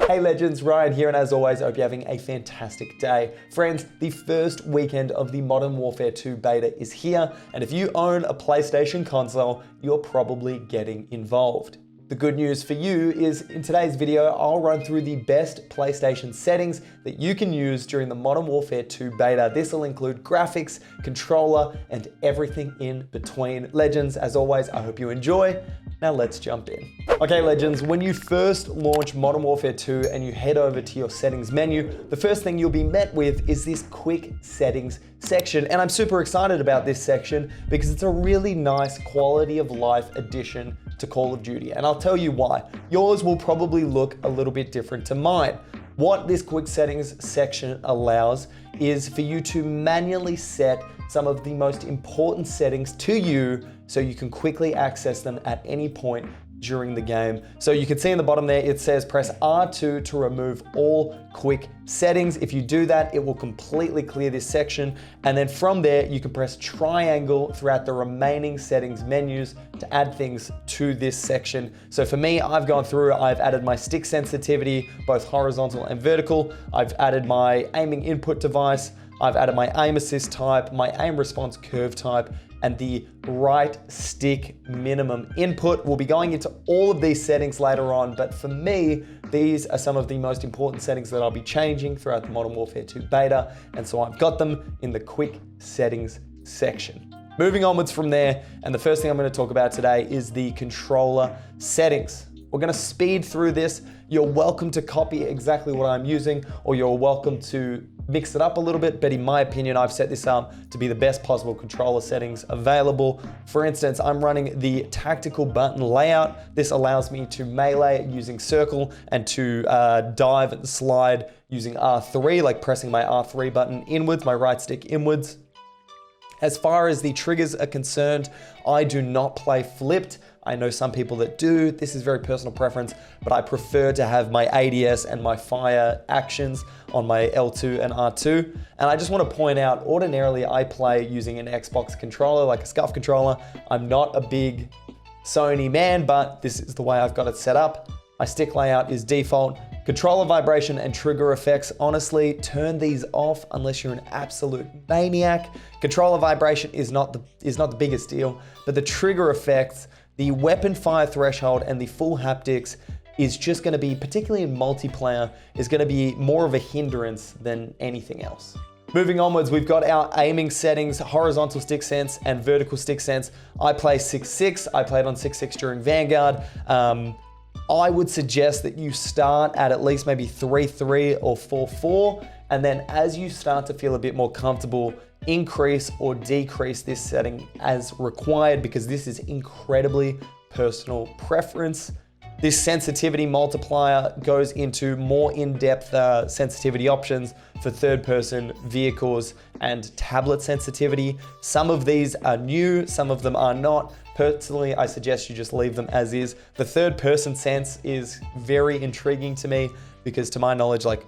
Hey legends, Ryan here, and as always, I hope you're having a fantastic day. Friends, the first weekend of the Modern Warfare 2 beta is here, and if you own a PlayStation console, you're probably getting involved. The good news for you is in today's video, I'll run through the best PlayStation settings that you can use during the Modern Warfare 2 beta. This will include graphics, controller, and everything in between. Legends, as always, I hope you enjoy. Now let's jump in. Okay, legends, when you first launch Modern Warfare 2 and you head over to your settings menu, the first thing you'll be met with is this quick settings section. And I'm super excited about this section because it's a really nice quality of life addition to Call of Duty. And I'll tell you why. Yours will probably look a little bit different to mine. What this quick settings section allows is for you to manually set some of the most important settings to you so you can quickly access them at any point during the game. So you can see in the bottom there, it says press R2 to remove all quick settings. If you do that, it will completely clear this section. And then from there, you can press triangle throughout the remaining settings menus to add things to this section. So for me, I've gone through, I've added my stick sensitivity, both horizontal and vertical. I've added my aiming input device. I've added my aim assist type, my aim response curve type, and the right stick minimum input. We'll be going into all of these settings later on, but for me, these are some of the most important settings that I'll be changing throughout the Modern Warfare 2 beta, and so I've got them in the quick settings section. Moving onwards from there, and the first thing I'm going to talk about today is the controller settings. We're going to speed through this. You're welcome to copy exactly what I'm using, or you're welcome to mix it up a little bit, but in my opinion, I've set this up to be the best possible controller settings available. For instance, I'm running the tactical button layout. This allows me to melee using circle and to dive and slide using R3, like pressing my R3 button inwards, my right stick inwards. As far as the triggers are concerned, I do not play flipped. I know some people that do. This is very personal preference, but I prefer to have my ADS and my fire actions on my L2 and R2. And I just want to point out, ordinarily I play using an Xbox controller, like a SCUF controller. I'm not a big Sony man, but this is the way I've got it set up. My stick layout is default. Controller vibration and trigger effects, honestly, turn these off unless you're an absolute maniac. Controller vibration is not the biggest deal, but the trigger effects, the weapon fire threshold, and the full haptics is just going to be, particularly in multiplayer, is going to be more of a hindrance than anything else. Moving onwards, we've got our aiming settings, horizontal stick sense and vertical stick sense. I play 6.6. I played on 6.6 during Vanguard. I would suggest that you start at least maybe 3.3 or 4.4, and then as you start to feel a bit more comfortable, increase or decrease this setting as required, because this is incredibly personal preference. This sensitivity multiplier goes into more in-depth sensitivity options for third-person vehicles and tablet sensitivity. Some of these are new, some of them are not. Personally, I suggest you just leave them as is. The third-person sense is very intriguing to me because, to my knowledge, like,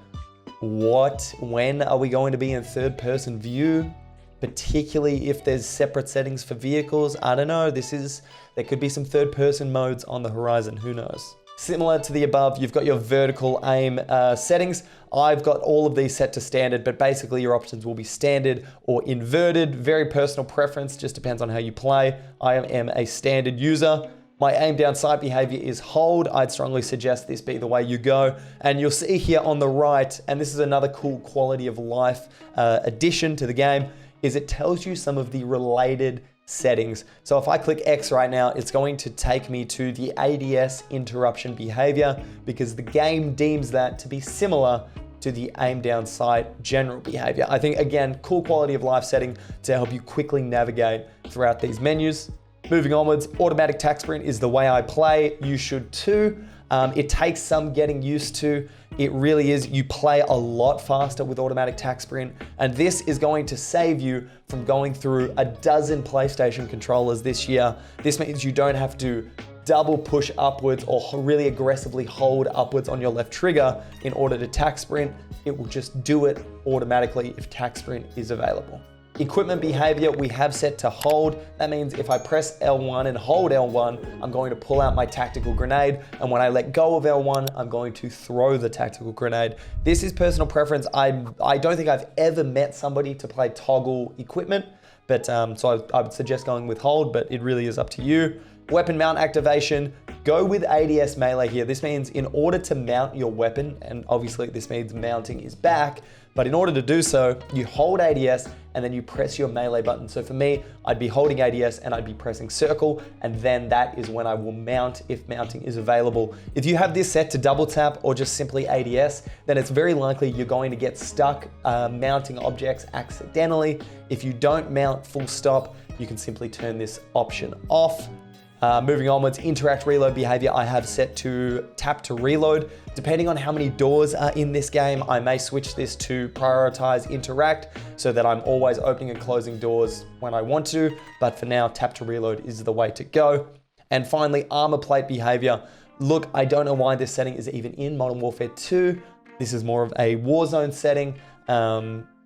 when are we going to be in third-person view? Particularly if there's separate settings for vehicles. I don't know, there could be some third-person modes on the horizon, who knows? Similar to the above, you've got your vertical aim settings. I've got all of these set to standard, but basically your options will be standard or inverted. Very personal preference, just depends on how you play. I am a standard user. My aim down sight behavior is hold. I'd strongly suggest this be the way you go. And you'll see here on the right, and this is another cool quality of life addition to the game, is it tells you some of the related settings. So if I click X right now, it's going to take me to the ADS interruption behavior because the game deems that to be similar to the aim down sight general behavior. I think, again, cool quality of life setting to help you quickly navigate throughout these menus. Moving onwards, automatic tac sprint is the way I play. You should too. It takes some getting used to. It really is. You play a lot faster with automatic tac sprint, and this is going to save you from going through a dozen PlayStation controllers this year. This means you don't have to double push upwards or really aggressively hold upwards on your left trigger in order to tac sprint. It will just do it automatically if tac sprint is available. Equipment behavior we have set to hold. That means if I press L1 and hold L1, I'm going to pull out my tactical grenade. And when I let go of L1, I'm going to throw the tactical grenade. This is personal preference. I don't think I've ever met somebody to play toggle equipment, but so I would suggest going with hold, but it really is up to you. Weapon mount activation, go with ADS melee here. This means in order to mount your weapon, and obviously this means mounting is back, but in order to do so, you hold ADS and then you press your melee button. So for me, I'd be holding ADS and I'd be pressing circle, and then that is when I will mount if mounting is available. If you have this set to double tap or just simply ADS, then it's very likely you're going to get stuck mounting objects accidentally. If you don't mount full stop, you can simply turn this option off. Moving onwards, interact reload behavior I have set to tap to reload. Depending on how many doors are in this game, I may switch this to prioritize interact so that I'm always opening and closing doors when I want to, but for now, tap to reload is the way to go. And finally, armor plate behavior. Look, I don't know why this setting is even in Modern Warfare 2. This is more of a Warzone setting.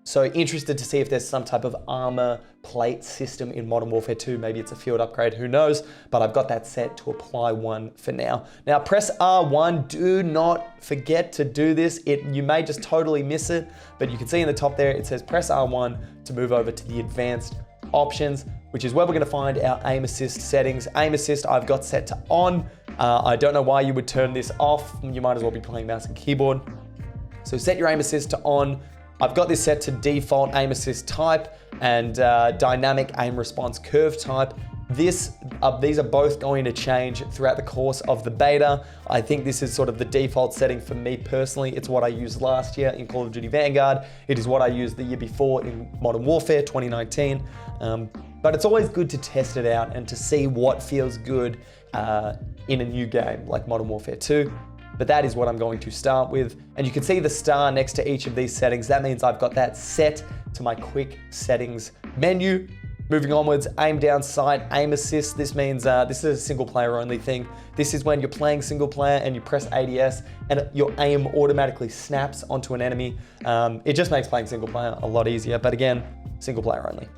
So interested to see if there's some type of armor plate system in Modern Warfare 2. Maybe it's a field upgrade, who knows? But I've got that set to apply one for now. Now press R1, do not forget to do this. You may just totally miss it, but you can see in the top there, it says press R1 to move over to the advanced options, which is where we're gonna find our aim assist settings. Aim assist I've got set to on. I don't know why you would turn this off. You might as well be playing mouse and keyboard. So set your aim assist to on. I've got this set to default aim assist type and dynamic aim response curve type. These are both going to change throughout the course of the beta. I think this is sort of the default setting for me personally. It's what I used last year in Call of Duty Vanguard. It is what I used the year before in Modern Warfare 2019. But it's always good to test it out and to see what feels good in a new game like Modern Warfare 2. But that is what I'm going to start with. And you can see the star next to each of these settings. That means I've got that set to my quick settings menu. Moving onwards, aim down sight, aim assist. This means this is a single player only thing. This is when you're playing single player and you press ADS and your aim automatically snaps onto an enemy. It just makes playing single player a lot easier, but again, single player only.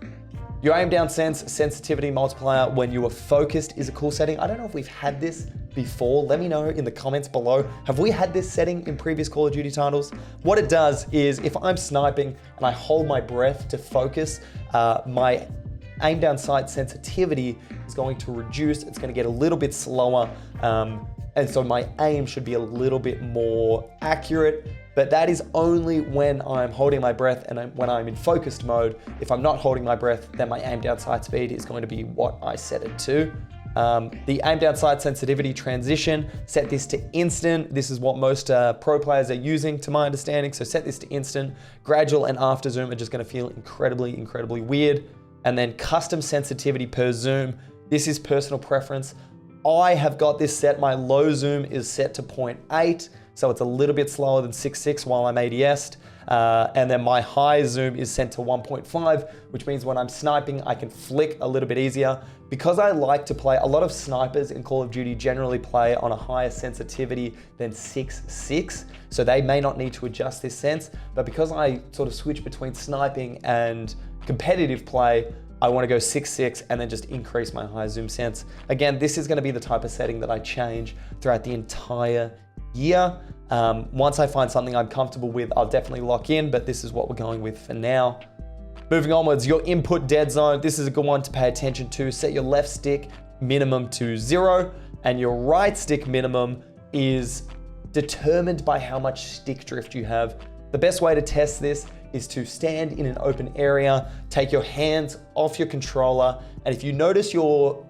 Your aim down sensitivity multiplier when you are focused is a cool setting. I don't know if we've had this before. Let me know in the comments below. Have we had this setting in previous Call of Duty titles? What it does is if I'm sniping and I hold my breath to focus, my aim down sight sensitivity is going to reduce. It's going to get a little bit slower. And so my aim should be a little bit more accurate. But that is only when I'm holding my breath and when I'm in focused mode. If I'm not holding my breath, then my aim down sight speed is going to be what I set it to. The aim down sight sensitivity transition, set this to instant. This is what most pro players are using to my understanding. So set this to instant. Gradual and after zoom are just gonna feel incredibly, incredibly weird. And then custom sensitivity per zoom. This is personal preference. I have got this set, my low zoom is set to 0.8. So it's a little bit slower than 6.6 while I'm ADS'd. And then my high zoom is set to 1.5, which means when I'm sniping, I can flick a little bit easier. Because I like to play, a lot of snipers in Call of Duty generally play on a higher sensitivity than 6.6, so they may not need to adjust this sense, but because I sort of switch between sniping and competitive play, I want to go 6.6 and then just increase my high zoom sense. Again, this is going to be the type of setting that I change throughout the entire year. Once I find something I'm comfortable with, I'll definitely lock in, but this is what we're going with for now. Moving onwards, your input dead zone. This is a good one to pay attention to. Set your left stick minimum to 0, and your right stick minimum is determined by how much stick drift you have. The best way to test this is to stand in an open area, take your hands off your controller, and if you notice you're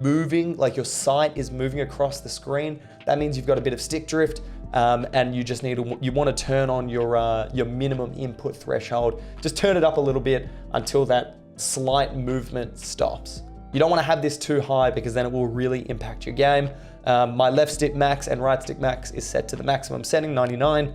moving, like your sight is moving across the screen, that means you've got a bit of stick drift. And you just you want to turn on your minimum input threshold. Just turn it up a little bit until that slight movement stops. You don't want to have this too high because then it will really impact your game. My left stick max and right stick max is set to the maximum setting, 99.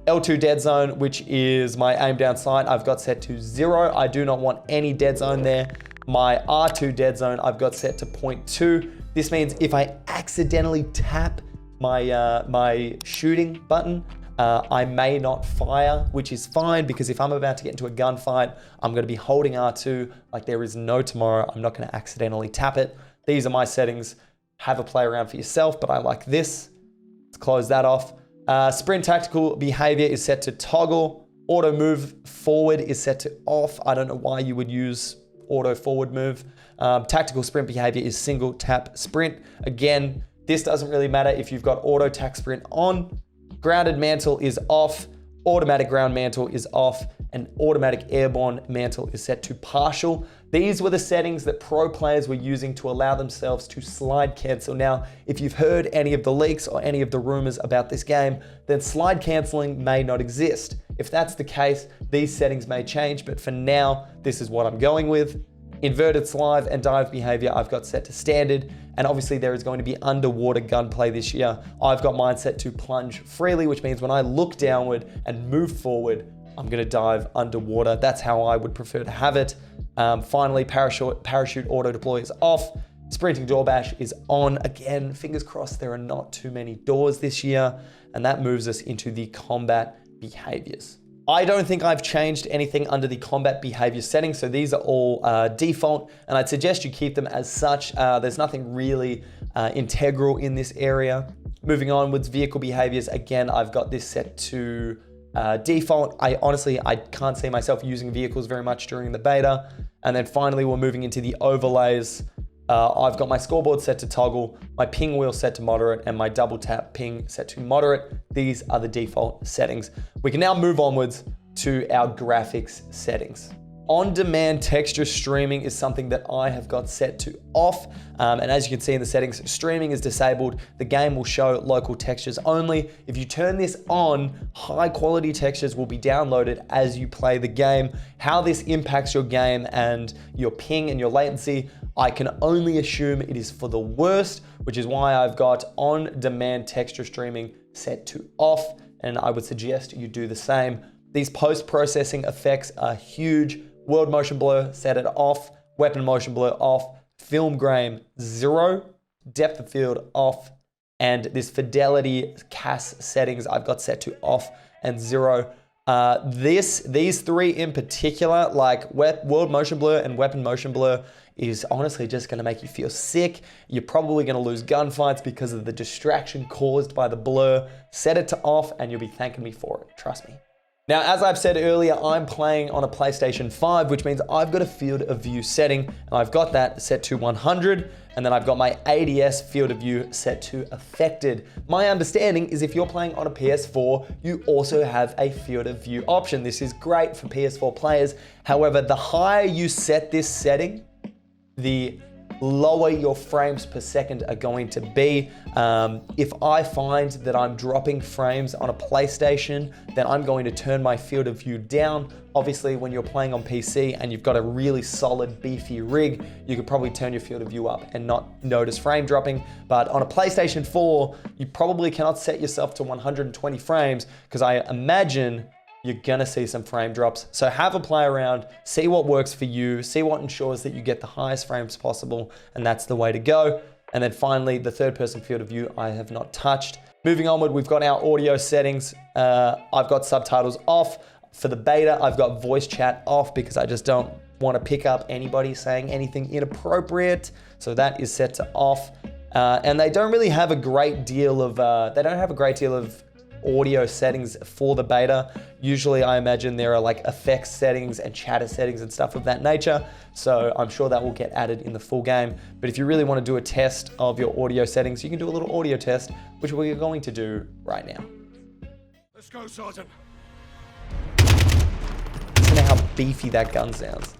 L2 dead zone, which is my aim down sight, I've got set to 0. I do not want any dead zone there. My R2 dead zone, I've got set to 0.2. This means if I accidentally tap my shooting button, I may not fire, which is fine because if I'm about to get into a gunfight, I'm going to be holding R2 like there is no tomorrow. I'm not going to accidentally tap it. These are my settings. Have a play around for yourself, but I like this. Let's close that off. Sprint tactical behavior is set to toggle. Auto move forward is set to off. I don't know why you would use auto forward move. Tactical sprint behavior is single tap sprint. Again, this doesn't really matter if you've got auto tac sprint on. Grounded mantle is off. Automatic ground mantle is off. And automatic airborne mantle is set to partial. These were the settings that pro players were using to allow themselves to slide cancel. Now, if you've heard any of the leaks or any of the rumors about this game, then slide canceling may not exist. If that's the case, these settings may change, but for now, this is what I'm going with. Inverted slide and dive behavior I've got set to standard, and obviously there is going to be underwater gunplay this year. I've got mine set to plunge freely, which means when I look downward and move forward, I'm gonna dive underwater. That's how I would prefer to have it. Finally, parachute auto deploy is off. Sprinting door bash is on. Again, fingers crossed there are not too many doors this year, and that moves us into the combat behaviors. I don't think I've changed anything under the combat behavior settings, so these are all default, and I'd suggest you keep them as such. There's nothing really integral in this area. Moving onwards, vehicle behaviors. Again, I've got this set to default. I can't see myself using vehicles very much during the beta. And then finally, we're moving into the overlays. I've got my scoreboard set to toggle, my ping wheel set to moderate, and my double tap ping set to moderate. These are the default settings. We can now move onwards to our graphics settings. On-demand texture streaming is something that I have got set to off. And as you can see in the settings, streaming is disabled. The game will show local textures only. If you turn this on, high quality textures will be downloaded as you play the game. How this impacts your game and your ping and your latency, I can only assume it is for the worst, which is why I've got on-demand texture streaming set to off. And I would suggest you do the same. These post-processing effects are huge. World motion blur, set it off. Weapon motion blur off. Film grain 0. Depth of field off. And this fidelity CAS settings I've got set to off and 0. These three in particular, like world motion blur and weapon motion blur, is honestly just gonna make you feel sick. You're probably gonna lose gunfights because of the distraction caused by the blur. Set it to off and you'll be thanking me for it, trust me. Now, as I've said earlier, I'm playing on a PlayStation 5, which means I've got a field of view setting, and I've got that set to 100, and then I've got my ADS field of view set to affected. My understanding is if you're playing on a PS4, you also have a field of view option. This is great for PS4 players. However, the higher you set this setting, the lower your frames per second are going to be. If I find that I'm dropping frames on a PlayStation, then I'm going to turn my field of view down. Obviously, when you're playing on PC and you've got a really solid, beefy rig, you could probably turn your field of view up and not notice frame dropping. But on a PlayStation 4, you probably cannot set yourself to 120 frames because I imagine you're gonna see some frame drops. So have a play around, see what works for you, see what ensures that you get the highest frames possible, and that's the way to go. And then finally, the third person field of view I have not touched. Moving onward, we've got our audio settings. I've got subtitles off. For the beta, I've got voice chat off because I just don't want to pick up anybody saying anything inappropriate. So that is set to off. And they don't really have a great deal of, audio settings for the beta. Usually I imagine there are like effects settings and chatter settings and stuff of that nature. So I'm sure that will get added in the full game. But if you really want to do a test of your audio settings, you can do a little audio test, which we're going to do right now. Let's go, Sergeant. Listen to how beefy that gun sounds.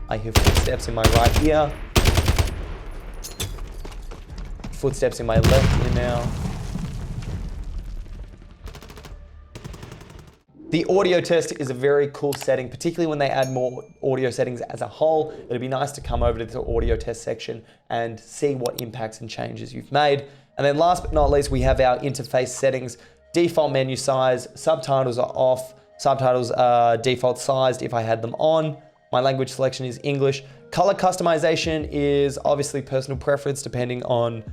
I hear footsteps in my right ear. Footsteps in my left ear now. The audio test is a very cool setting, particularly when they add more audio settings as a whole. It'd be nice to come over to the audio test section and see what impacts and changes you've made. And then last but not least, we have our interface settings. Default menu size, subtitles are off. Subtitles are default sized if I had them on. My language selection is English. Color customization is obviously personal preference depending on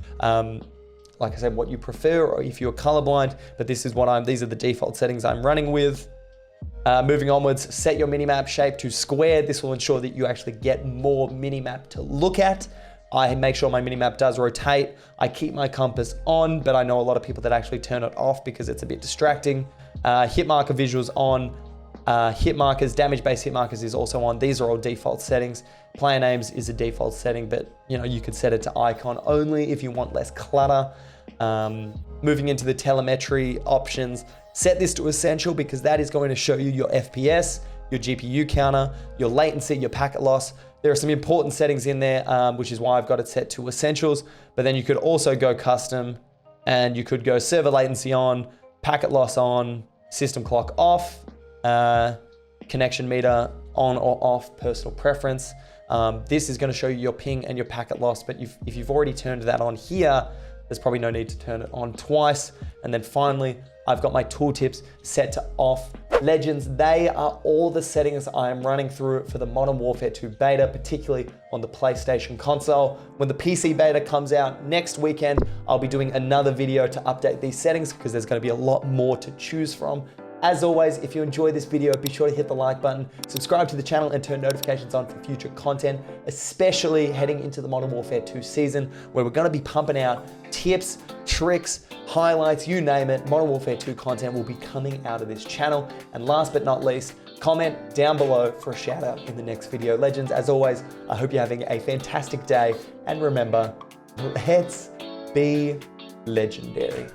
like I said, what you prefer or if you're colorblind, but these are the default settings I'm running with. Moving onwards, set your minimap shape to square. This will ensure that you actually get more minimap to look at. I make sure my minimap does rotate. I keep my compass on, but I know a lot of people that actually turn it off because it's a bit distracting. Hit marker visuals on. Hit markers, damage-based hit markers is also on. These are all default settings. Player names is a default setting, but you could set it to icon only if you want less clutter. Moving into the telemetry options, set this to essential because that is going to show you your FPS, your GPU counter, your latency, your packet loss. There are some important settings in there, which is why I've got it set to essentials, but then you could also go custom and you could go server latency on, packet loss on, system clock off, connection meter on or off, personal preference. This is going to show you your ping and your packet loss, but if you've already turned that on here, there's probably no need to turn it on twice. And then finally, I've got my tooltips set to off. Legends, they are all the settings I am running through for the Modern Warfare 2 beta, particularly on the PlayStation console. When the PC beta comes out next weekend, I'll be doing another video to update these settings because there's going to be a lot more to choose from. As always, if you enjoyed this video, be sure to hit the like button, subscribe to the channel and turn notifications on for future content, especially heading into the Modern Warfare 2 season, where we're gonna be pumping out tips, tricks, highlights, you name it. Modern Warfare 2 content will be coming out of this channel. And last but not least, comment down below for a shout out in the next video. Legends, as always, I hope you're having a fantastic day. And remember, let's be legendary.